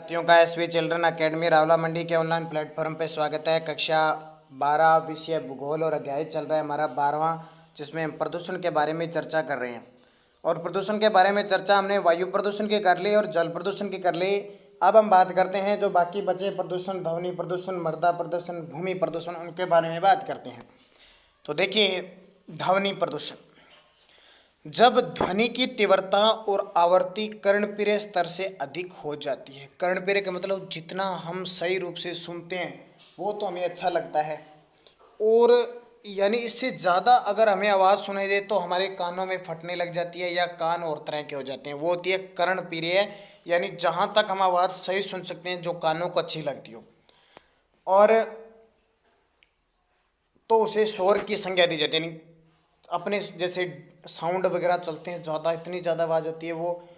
साथियों का SV children academy Rawla मंडी के ऑनलाइन प्लेटफॉर्म पे स्वागत है। कक्षा 12 विषय भूगोल और अध्याय चल रहा है हमारा 12वां, जिसमें हम प्रदूषण के बारे में चर्चा कर रहे हैं। और प्रदूषण के बारे में चर्चा हमने वायु प्रदूषण की कर ली और जल प्रदूषण की कर ली। अब हम बात करते हैं जो बाकी बचे प्रदूषण, ध्वनि प्रदूषण, मृदा प्रदूषण, भूमि प्रदूषण, उनके बारे में बात करते हैं। तो देखिए, ध्वनि प्रदूषण। जब ध्वनि की तीव्रता और आवृत्ति कर्णप्रिय स्तर से अधिक हो जाती है। कर्णप्रिय का मतलब जितना हम सही रूप से सुनते हैं वो तो हमें अच्छा लगता है, और यानी इससे ज़्यादा अगर हमें आवाज़ सुनाई दे तो हमारे कानों में फटने लग जाती है या कान और तरह के हो जाते हैं। वो होती है कर्णप्रिय, यानी जहाँ तक हम आवाज़ सही सुन सकते हैं जो कानों को अच्छी लगती हो। और तो उसे शोर की संज्ञा दी जाती है। यानी अपने जैसे साउंड वगैरह चलते हैं, ज़्यादा इतनी ज़्यादा आवाज़ होती है, वो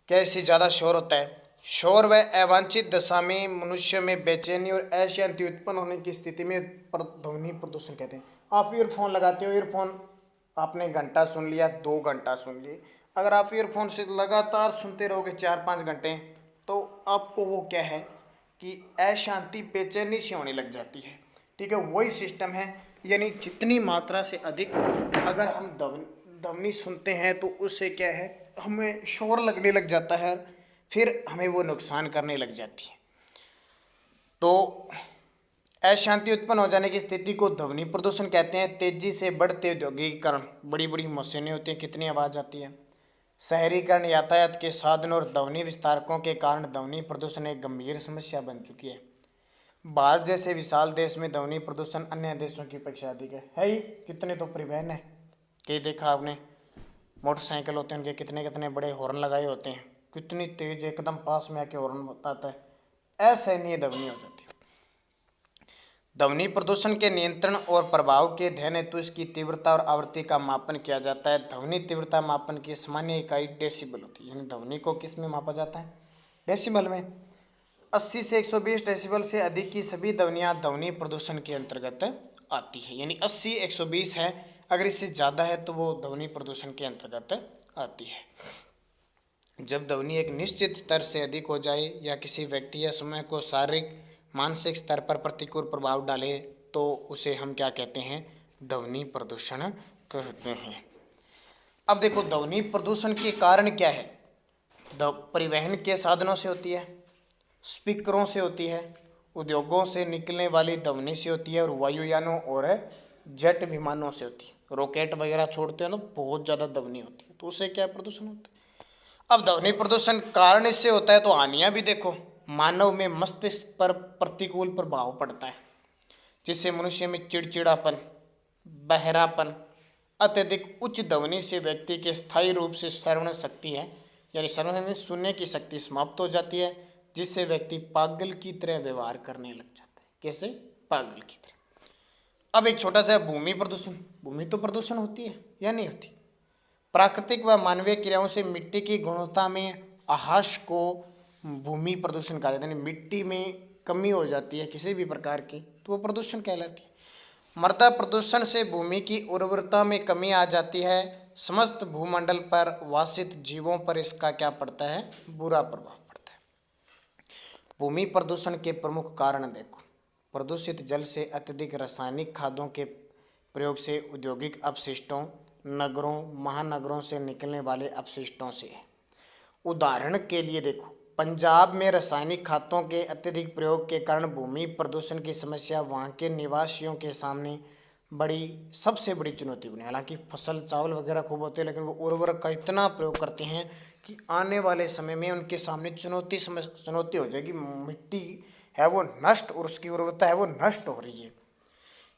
कैसे ज़्यादा शोर होता है। शोर व अवांछित दशा में मनुष्य में बेचैनी और अशांति उत्पन्न होने की स्थिति में ध्वनि प्रदूषण कहते हैं। आप ईयरफोन लगाते हो, ईयरफोन आपने घंटा सुन लिया, 2 घंटा सुन लिए, अगर आप ईयरफोन से लगातार सुनते रहोगे 4-5 घंटे, तो आपको वो क्या है कि अशांति, बेचैनी सी होने लग जाती है। ठीक है, वही सिस्टम है। यानी जितनी मात्रा से अधिक अगर हम ध्वनि सुनते हैं तो उससे क्या है, हमें शोर लगने लग जाता है, फिर हमें वो नुकसान करने लग जाती है। तो अशांति उत्पन्न हो जाने की स्थिति को ध्वनि प्रदूषण कहते हैं। तेजी से बढ़ते औद्योगिकीकरण, बड़ी बड़ी मशीनें होती हैं, कितनी आवाज़ आती है। शहरीकरण, यातायात के साधन और ध्वनि विस्तारकों के कारण ध्वनि प्रदूषण एक गंभीर समस्या बन चुकी है। भारत जैसे विशाल देश में ध्वनि प्रदूषण अन्य देशों की अपेक्षा अधिक है ही। कितने तो परिवहन है, कई देखा आपने, मोटरसाइकिल होते हैं, उनके कितने कितने बड़े हॉर्न लगाए होते हैं, कितनी तेज एकदम पास में आके हॉर्न बताता है। असहनीय ध्वनि हो जाती है। ध्वनि प्रदूषण के नियंत्रण और प्रभाव के अध्ययन हेतु इसकी तीव्रता और आवृत्ति का मापन किया जाता है। ध्वनि तीव्रता मापन की सामान्य इकाई डेसिबल होती है। यानी ध्वनि को किस में मापा जाता है? डेसिबल में। 80 से 120 डेसिबल से अधिक की सभी ध्वनियाँ ध्वनि प्रदूषण के अंतर्गत आती है। यानी 80 120 है, अगर इससे ज़्यादा है तो वो ध्वनि प्रदूषण के अंतर्गत आती है। जब ध्वनि एक निश्चित स्तर से अधिक हो जाए या किसी व्यक्ति या समूह को शारीरिक मानसिक स्तर पर प्रतिकूल प्रभाव डाले तो उसे हम क्या कहते हैं? ध्वनि प्रदूषण कहते हैं। अब देखो, ध्वनि प्रदूषण के कारण क्या है? परिवहन के साधनों से होती है, स्पीकरों से होती है, उद्योगों से निकलने वाली ध्वनि से होती है, और वायुयानों और जेट विमानों से होती है। रॉकेट वगैरह छोड़ते हैं तो बहुत ज़्यादा ध्वनि होती है, तो उससे क्या प्रदूषण होता है। अब ध्वनि प्रदूषण कारण इससे होता है तो हानियाँ भी देखो। मानव में मस्तिष्क पर प्रतिकूल प्रभाव पड़ता है, जिससे मनुष्य में चिड़चिड़ापन, बहरापन, अत्यधिक उच्च ध्वनि से व्यक्ति के स्थायी रूप से श्रवण शक्ति है, यानी श्रवण में सुनने की शक्ति समाप्त हो जाती है, जिससे व्यक्ति पागल की तरह व्यवहार करने लग जाता है। कैसे? पागल की तरह। अब एक छोटा सा भूमि प्रदूषण। भूमि तो प्रदूषण होती है या नहीं होती? प्राकृतिक व मानवीय क्रियाओं से मिट्टी की गुणवत्ता में अहास को भूमि प्रदूषण कहा जाता है। मिट्टी में कमी हो जाती है किसी भी प्रकार की तो वो प्रदूषण कहलाती है। मृदा प्रदूषण से भूमि की उर्वरता में कमी आ जाती है। समस्त भूमंडल पर वासित जीवों पर इसका क्या पड़ता है? बुरा प्रभाव पड़ता है। भूमि प्रदूषण के प्रमुख कारण देखो। प्रदूषित जल से अत्यधिक रासायनिक खादों के प्रयोग से, औद्योगिक अपशिष्टों, नगरों महानगरों से निकलने वाले अपशिष्टों से। उदाहरण के लिए देखो, पंजाब में रासायनिक खादों के अत्यधिक प्रयोग के कारण भूमि प्रदूषण की समस्या वहाँ के निवासियों के सामने सबसे बड़ी चुनौती बनी। हालांकि फसल चावल वगैरह खूब होते हैं, लेकिन वो उर्वरक का इतना प्रयोग करते हैं कि आने वाले समय में उनके सामने चुनौती हो जाएगी। मिट्टी है वो नष्ट और उसकी उर्वरता है वो नष्ट हो रही है।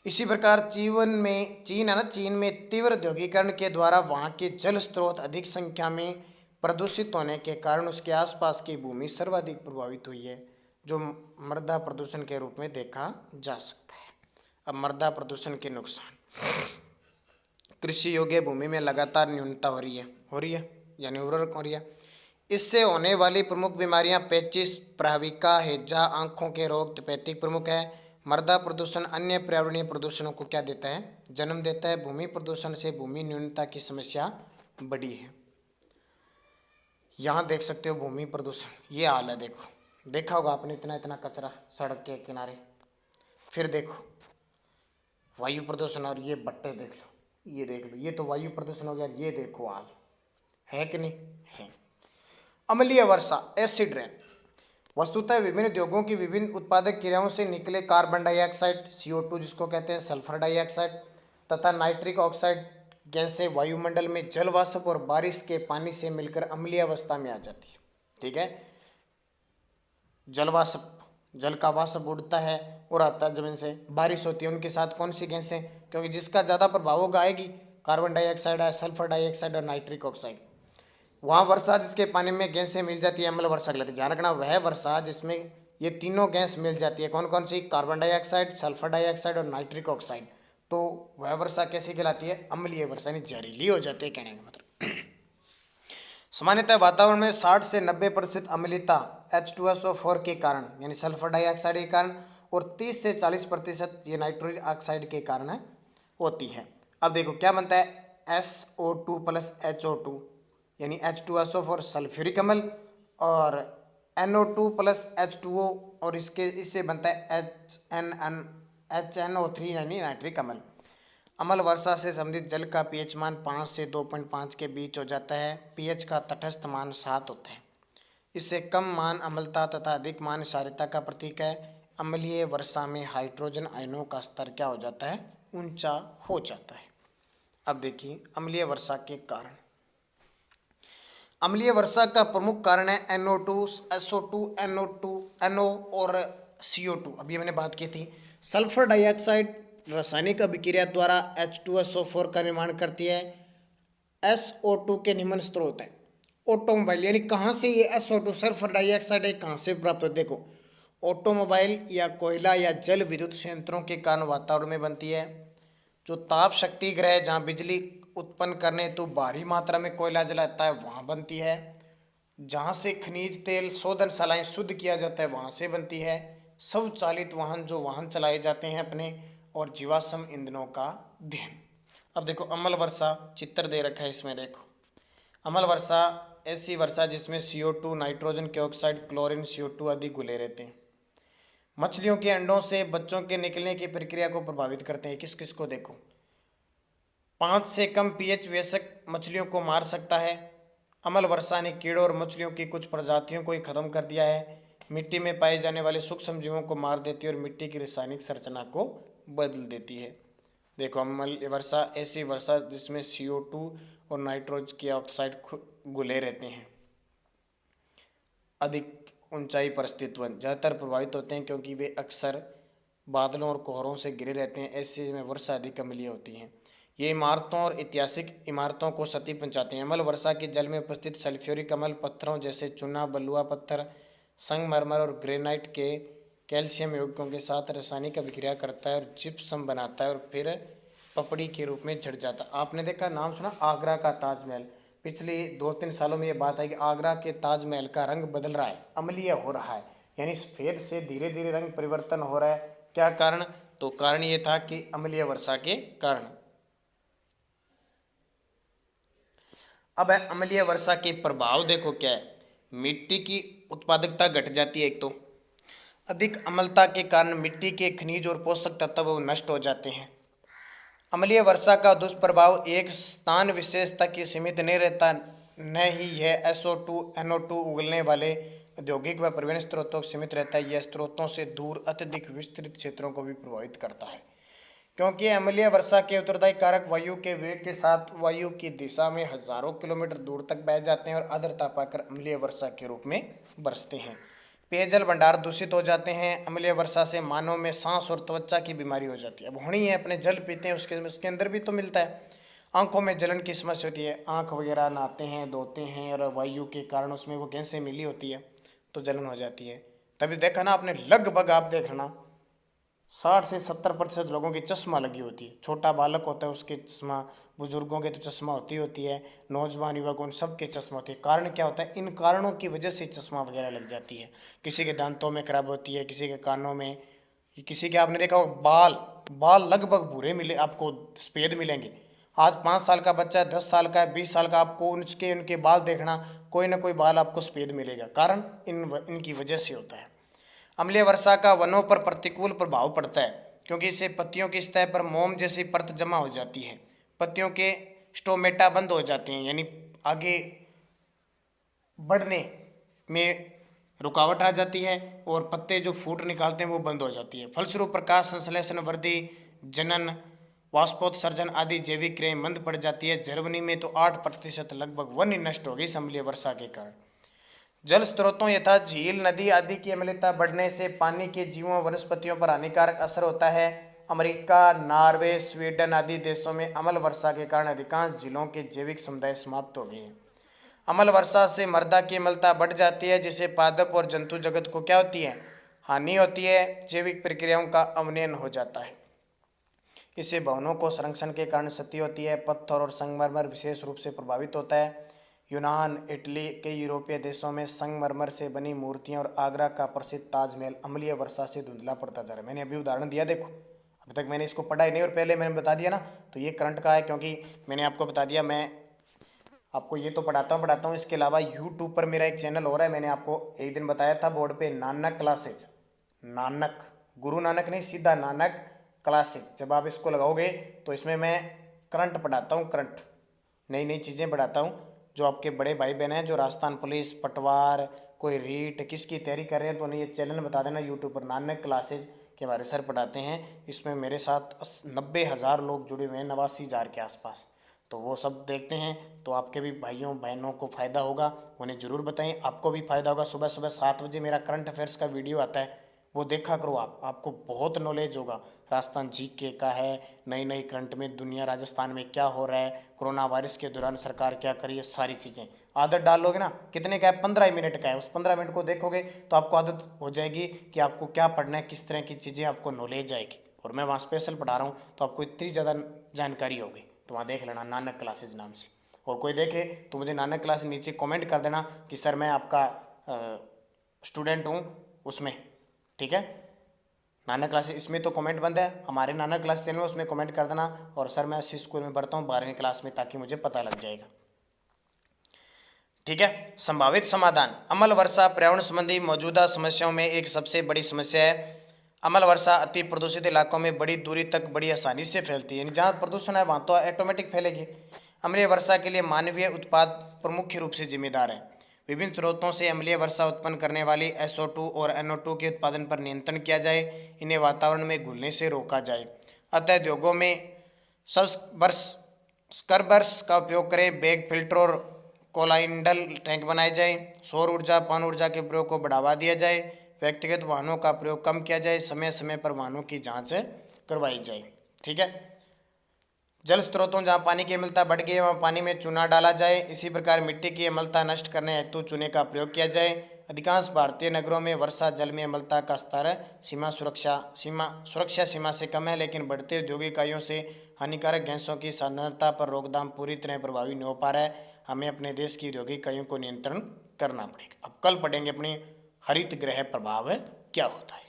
इसी प्रकार चीन में तीव्र औद्योगिकरण के द्वारा वहाँ के जल स्रोत अधिक संख्या में प्रदूषित होने के कारण उसके आसपास की भूमि सर्वाधिक प्रभावित हुई है, जो मृदा प्रदूषण के रूप में देखा जा सकता है। अब मृदा प्रदूषण के नुकसान। कृषि योग्य भूमि में लगातार न्यूनता हो रही है, यानी उर्वरक हो रही है। इससे होने वाली प्रमुख बीमारियां पेचिश, प्राविका, हैजा, आंखों के रोग, तपेदिक प्रमुख है। मृदा प्रदूषण अन्य पर्यावरणीय प्रदूषणों को क्या देता है? जन्म देता है। भूमि प्रदूषण से भूमि न्यूनता की समस्या बड़ी है। यहाँ देख सकते हो भूमि प्रदूषण, ये हाल है देखो। देखा होगा आपने इतना इतना कचरा सड़क के किनारे। फिर देखो वायु प्रदूषण, और ये भट्टे देख लो, ये देख लो, ये तो वायु प्रदूषण हो गया। ये देखो हाल है कि नहीं है। अम्लीय वर्षा, एसिड रेन, वस्तुतः विभिन्न उद्योगों की विभिन्न उत्पादक क्रियाओं से निकले कार्बन डाइऑक्साइड CO2 जिसको कहते हैं, सल्फर डाइऑक्साइड तथा नाइट्रिक ऑक्साइड गैसें वायुमंडल में जल वाष्प और बारिश के पानी से मिलकर अम्लीय अवस्था में आ जाती है। ठीक है, जल वाष्प, जल का वाष्प उड़ता है और आता है जमीन से, बारिश होती है, उनके साथ कौन सी गैसें, क्योंकि जिसका ज़्यादा प्रभाव होगा आएगी, कार्बन डाइऑक्साइड है, सल्फर डाइऑक्साइड और नाइट्रिक ऑक्साइड। वहाँ वर्षा जिसके पानी में गैसें मिल जाती है, अम्ल वर्षा कहलाती है। ध्यान रखना, वह वर्षा जिसमें ये तीनों गैस मिल जाती है, कौन कौन सी, कार्बन डाइऑक्साइड, सल्फर डाइऑक्साइड और नाइट्रिक ऑक्साइड, तो वह वर्षा कैसी कहलाती है, अम्लीय वर्षा, यानी जहरीली हो जाती है कहने का मतलब। सामान्यतः वातावरण में 60 से 90% अम्लता H2SO4 के कारण, यानी सल्फर डाइऑक्साइड के कारण, और 30 से 40% ये नाइट्रोजन ऑक्साइड के कारण है होती है। अब देखो क्या बनता है, SO2 प्लस HO2 यानी H2SO4 सल्फ्यूरिक अम्ल, और NO2 प्लस H2O, और इससे बनता है HNO3 यानी नाइट्रिक अम्ल। अम्ल वर्षा से संबंधित जल का pH मान 5 से 2.5 के बीच हो जाता है। pH का तटस्थ मान 7 होता है। इससे कम मान अम्लता तथा अधिक मान क्षारीयता का प्रतीक है। अम्लीय वर्षा में हाइड्रोजन आयनों का स्तर क्या हो जाता है, ऊंचा हो जाता है। अब देखिए अम्लीय वर्षा के कारण। अम्लीय वर्षा का प्रमुख कारण है NO2, SO2, NO और CO2। अभी मैंने बात की थी। सल्फर डाइऑक्साइड रासायनिक अभिक्रिया द्वारा H2SO4 का निर्माण करती है। SO2 के निम्न स्रोत है ऑटोमोबाइल, यानी कहाँ से ये SO2 सल्फर डाइऑक्साइड है कहाँ से प्राप्त होता है, देखो ऑटोमोबाइल या कोयला या जल विद्युत संयंत्रों के कारण वातावरण में बनती है। जो ताप शक्ति ग्रह जहाँ बिजली उत्पन्न करने हेतु भारी मात्रा में कोयला जलाता है वहाँ बनती है। जहाँ से खनिज तेल शोधनशालाएं शुद्ध किया जाता है वहाँ से बनती है। स्वचालित वाहन, जो वाहन चलाए जाते हैं अपने, और जीवाश्म ईंधनों का दहन। अब देखो अम्ल वर्षा चित्र दे रखा है इसमें, देखो अम्ल वर्षा ऐसी वर्षा जिसमें CO2, नाइट्रोजन के ऑक्साइड, क्लोरीन, CO2 आदि घुले रहते हैं। मछलियों के अंडों से बच्चों के निकलने की प्रक्रिया को प्रभावित करते हैं। किस किस को, देखो 5 से कम pH वयस्क मछलियों को मार सकता है। अम्ल वर्षा ने कीड़ों और मछलियों की कुछ प्रजातियों को ही खत्म कर दिया है। मिट्टी में पाए जाने वाले सूक्ष्म जीवों को मार देती है और मिट्टी की रासायनिक संरचना को बदल देती है। देखो अम्ल वर्षा ऐसी वर्षा जिसमें CO2 और नाइट्रोजन के ऑक्साइड घुले रहते हैं। अधिक ऊंचाई पर स्थित वन ज़्यादातर प्रभावित होते हैं क्योंकि वे अक्सर बादलों और कोहरों से घिरे रहते हैं। ऐसे में वर्षा अधिक अम्लीय होती है। ये इमारतों और ऐतिहासिक इमारतों को क्षति पहुंचाते हैं। अम्ल वर्षा के जल में उपस्थित सल्फ्यूरिक अम्ल पत्थरों जैसे चूना, बलुआ पत्थर, संगमरमर और ग्रेनाइट के कैल्शियम यौगिकों के साथ रासायनिक अभिक्रिया करता है और जिप्सम बनाता है और फिर पपड़ी के रूप में झड़ जाता है। आपने देखा, नाम सुना आगरा का ताजमहल। पिछले 2-3 सालों में ये बात है कि आगरा के ताजमहल का रंग बदल रहा है, अम्लीय हो रहा है, यानी सफ़ेद से धीरे धीरे रंग परिवर्तन हो रहा है। क्या कारण, तो कारण ये था कि अम्लीय वर्षा के कारण। अब है अम्लीय वर्षा के प्रभाव, देखो क्या है, मिट्टी की उत्पादकता घट जाती है। एक तो अधिक अम्लता के कारण मिट्टी के खनिज और पोषक तत्व नष्ट हो जाते हैं। अम्लीय वर्षा का दुष्प्रभाव एक स्थान विशेष तक ही सीमित नहीं रहता, न ही यह SO2, NO2 उगलने वाले औद्योगिक व परिवहन स्रोतों को सीमित रहता है। यह स्रोतों से दूर अत्यधिक विस्तृत क्षेत्रों को भी प्रभावित करता है, क्योंकि अम्लीय वर्षा के उत्तरदायी कारक वायु के वेग के साथ वायु की दिशा में हजारों किलोमीटर दूर तक बह जाते हैं और आर्द्रता पाकर अम्लीय वर्षा के रूप में बरसते हैं। पेयजल भंडार दूषित हो जाते हैं। अम्लीय वर्षा से मानव में सांस और त्वचा की बीमारी हो जाती है। अब होनी है, अपने जल पीते हैं उसके अंदर भी तो मिलता है। आंखों में जलन की समस्या होती है, आंख वगैरह नहाते हैं, धोते हैं और वायु के कारण उसमें वो गैसें मिली होती है तो जलन हो जाती है। तभी देखा ना आपने, लगभग आप देखना 60 से 70% लोगों की चश्मा लगी होती है। छोटा बालक होता है उसके चश्मा, बुजुर्गों के तो चश्मा होती है, नौजवान युवक उन सब के चश्मा होती है। कारण क्या होता है, इन कारणों की वजह से चश्मा वगैरह लग जाती है। किसी के दांतों में खराब होती है, किसी के कानों में, किसी के आपने देखा होगा बाल लगभग भूरे मिले आपको, सफ़ेद मिलेंगे। आज 5 साल का बच्चा है, 10 साल का है, 20 साल का, आपको उनके बाल देखना, कोई ना कोई बाल आपको सफ़ेद मिलेगा। कारण इनकी वजह से होता है। अम्लीय वर्षा का वनों पर प्रतिकूल प्रभाव पड़ता है, क्योंकि इससे पत्तियों की सतह पर मोम जैसी परत जमा हो जाती है, पत्तियों के स्टोमेटा बंद हो जाते हैं, यानी आगे बढ़ने में रुकावट आ जाती है और पत्ते जो फूट निकालते हैं वो बंद हो जाती है। फलस्वरूप प्रकाश संश्लेषण, वृद्धि, जनन, वाष्पोत्सर्जन आदि जैविक क्रियाएं मंद पड़ जाती है। जर्मनी में तो 8% लगभग वन ही नष्ट हो गई अम्लीय वर्षा के कारण। जल स्रोतों यथा झील, नदी आदि की अम्लता बढ़ने से पानी के जीवों, वनस्पतियों पर हानिकारक असर होता है। अमेरिका, नॉर्वे, स्वीडन आदि देशों में अम्ल वर्षा के कारण अधिकांश झीलों के जैविक समुदाय समाप्त हो गए हैं। अम्ल वर्षा से मृदा की अम्लता बढ़ जाती है, जिससे पादप और जंतु जगत को क्या होती है, हानि होती है, जैविक प्रक्रियाओं का अवनयन हो जाता है। इससे भवनों को संरक्षण के कारण क्षति होती है। पत्थर और संगमरमर विशेष रूप से प्रभावित होता है। यूनान, इटली, कई यूरोपीय देशों में संगमरमर से बनी मूर्तियां और आगरा का प्रसिद्ध ताजमहल अम्लीय वर्षा से धुंधला पड़ता जा रहा है। मैंने अभी उदाहरण दिया, देखो अभी तक मैंने इसको पढ़ा ही नहीं और पहले मैंने बता दिया ना, तो ये करंट का है, क्योंकि मैंने आपको बता दिया। मैं आपको ये तो पढ़ाता हूँ, इसके अलावा यूट्यूब पर मेरा एक चैनल हो रहा है। मैंने आपको एक दिन बताया था बोर्ड पे, नानक क्लासेज, नानक, गुरु नानक नहीं, सीधा नानक क्लासेज। जब आप इसको लगाओगे तो इसमें मैं करंट पढ़ाता हूँ, करंट नई नई चीज़ें पढ़ाता हूँ। जो आपके बड़े भाई बहन हैं जो राजस्थान पुलिस, पटवार, कोई रीट किसकी तैयारी कर रहे हैं, तो उन्हें ये चैनल बता देना यूट्यूब पर, नानक क्लासेज के हमारे सर पढ़ाते हैं। इसमें मेरे साथ 90,000 लोग जुड़े हुए हैं, 89,000 के आसपास। तो वो सब देखते हैं, तो आपके भी भाइयों बहनों को फ़ायदा होगा, उन्हें ज़रूर बताएं, आपको भी फ़ायदा होगा। सुबह सुबह 7 बजे मेरा करंट अफेयर्स का वीडियो आता है, वो देखा करो आपको बहुत नॉलेज होगा। राजस्थान जीके का है, नई नई करंट में दुनिया, राजस्थान में क्या हो रहा है, कोरोना वायरस के दौरान सरकार क्या करी है, सारी चीज़ें आदत डाल लोगे ना। कितने का है, 15 मिनट का है, उस 15 मिनट को देखोगे तो आपको आदत हो जाएगी कि आपको क्या पढ़ना है, किस तरह की चीज़ें आपको नॉलेज आएगी। और मैं वहाँ स्पेशल पढ़ा रहा हूँ, तो आपको इतनी ज़्यादा जानकारी होगी। तो वहाँ देख लेना, नानक क्लासेज नाम से। और कोई देखे तो मुझे नानक क्लास नीचे कमेंट कर देना कि सर मैं आपका स्टूडेंट हूँ उसमें, ठीक है। नानक क्लास इसमें तो कमेंट बंद है, हमारे नानक क्लास चैनल में उसमें कमेंट कर देना। और सर मैं इसी स्कूल में पढ़ता हूँ 12वीं क्लास में, ताकि मुझे पता लग जाएगा, ठीक है। संभावित समाधान। अम्ल वर्षा पर्यावरण संबंधी मौजूदा समस्याओं में एक सबसे बड़ी समस्या है। अम्ल वर्षा अति प्रदूषित इलाकों में बड़ी दूरी तक बड़ी आसानी से फैलती है, यानी जहाँ प्रदूषण है वहाँ तो ऑटोमेटिक फैलेगी। अम्लीय वर्षा के लिए मानवीय उत्पाद प्रमुख रूप से जिम्मेदार है। विभिन्न स्रोतों से अम्लीय वर्षा उत्पन्न करने वाली SO2 और NO2 के उत्पादन पर नियंत्रण किया जाए, इन्हें वातावरण में घुलने से रोका जाए। अतः उद्योगों में स्क्रबर्स का उपयोग करें, बैग फिल्टर और कोलाइडल टैंक बनाए जाए, सौर ऊर्जा, पवन ऊर्जा के प्रयोग को बढ़ावा दिया जाए, व्यक्तिगत वाहनों का प्रयोग कम किया जाए, समय समय पर वाहनों की जांच करवाई जाए, ठीक है। जल स्रोतों जहाँ पानी की अम्लता बढ़ गई है वहाँ पानी में चूना डाला जाए। इसी प्रकार मिट्टी की अम्लता नष्ट करने हेतु चूने का प्रयोग किया जाए। अधिकांश भारतीय नगरों में वर्षा जल में अम्लता का स्तर सुरक्षा सीमा से कम है, लेकिन बढ़ते औद्योगिक इकाइयों से हानिकारक गैसों की सांद्रता पर रोकथाम पूरी तरह प्रभावी नहीं हो पा रहा है। हमें अपने देश की औद्योगिक इकाइयों को नियंत्रण करना पड़ेगा। अब कल पढ़ेंगे अपनी हरित गृह प्रभाव क्या होता है।